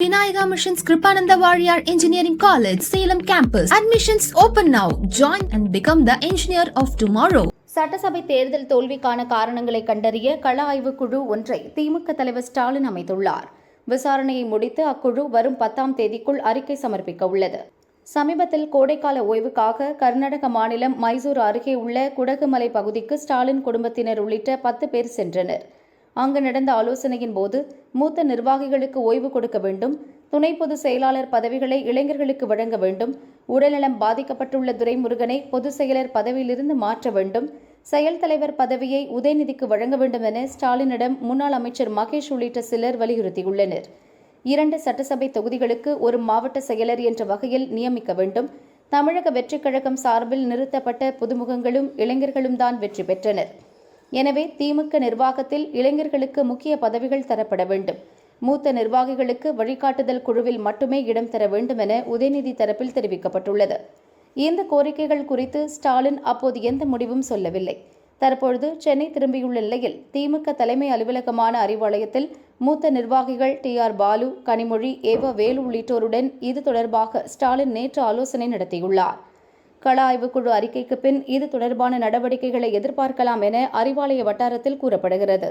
Vinayaka Missions Kripananda Warrior Engineering College, Salem Campus. Admissions open now. Join and become the engineer of tomorrow. சட்டசபை தேர்தல் தோல்விக்கான காரணங்களை கண்டறிய கள ஆய்வுக் குழு ஒன்றை திமுக தலைவர் ஸ்டாலின் அமைத்துள்ளார். விசாரணையை முடித்து அக்குழு வரும் 10ஆம் தேதிக்குள் அறிக்கை சமர்ப்பிக்க உள்ளது. சமீபத்தில் கோடைக்கால ஓய்வுக்காக கர்நாடக மாநிலம் மைசூர் அருகே உள்ள குடகுமலை பகுதிக்கு ஸ்டாலின் குடும்பத்தினர் உள்ளிட்ட 10 பேர் சென்றனர். அங்கு நடந்த ஆலோசனையின் போது மூத்த நிர்வாகிகளுக்கு ஓய்வு கொடுக்க வேண்டும், துணை பொதுச் செயலாளர் பதவிகளை இளைஞர்களுக்கு வழங்க வேண்டும், உடல்நலம் பாதிக்கப்பட்டுள்ள துரைமுருகனை பொதுச் செயலர் பதவியிலிருந்து மாற்ற வேண்டும், செயல் தலைவர் பதவியை உதயநிதிக்கு வழங்க வேண்டும் என ஸ்டாலினிடம் முன்னாள் அமைச்சர் மகேஷ் உள்ளிட்ட சிலர் வலியுறுத்தியுள்ளனர். 2 சட்டசபை தொகுதிகளுக்கு ஒரு மாவட்ட செயலர் என்ற வகையில் நியமிக்க வேண்டும். தமிழக வெற்றிக் கழகம் சார்பில் நிறுத்தப்பட்ட புதுமுகங்களும் இளைஞர்களும் தான் வெற்றி பெற்றனர். எனவே திமுக நிர்வாகத்தில் இளைஞர்களுக்கு முக்கிய பதவிகள் தரப்பட வேண்டும். மூத்த நிர்வாகிகளுக்கு வழிகாட்டுதல் குழுவில் மட்டுமே இடம் தர வேண்டும் என உதயநிதி தரப்பில் தெரிவிக்கப்பட்டுள்ளது. இந்த கோரிக்கைகள் குறித்து ஸ்டாலின் அப்போது எந்த முடிவும் சொல்லவில்லை. தற்பொழுது சென்னை திரும்பியுள்ள நிலையில் திமுக தலைமை அலுவலகமான அறிவாலயத்தில் மூத்த நிர்வாகிகள் TR பாலு, கனிமொழி, ஏவ வேலு உள்ளிட்டோருடன் இது தொடர்பாக ஸ்டாலின் நேற்று ஆலோசனை நடத்தியுள்ளார். கள ஆய்வுக்குழு அறிக்கைக்கு பின் இது தொடர்பான நடவடிக்கைகளை எதிர்பார்க்கலாம் என அறிவாலய வட்டாரத்தில் கூறப்படுகிறது.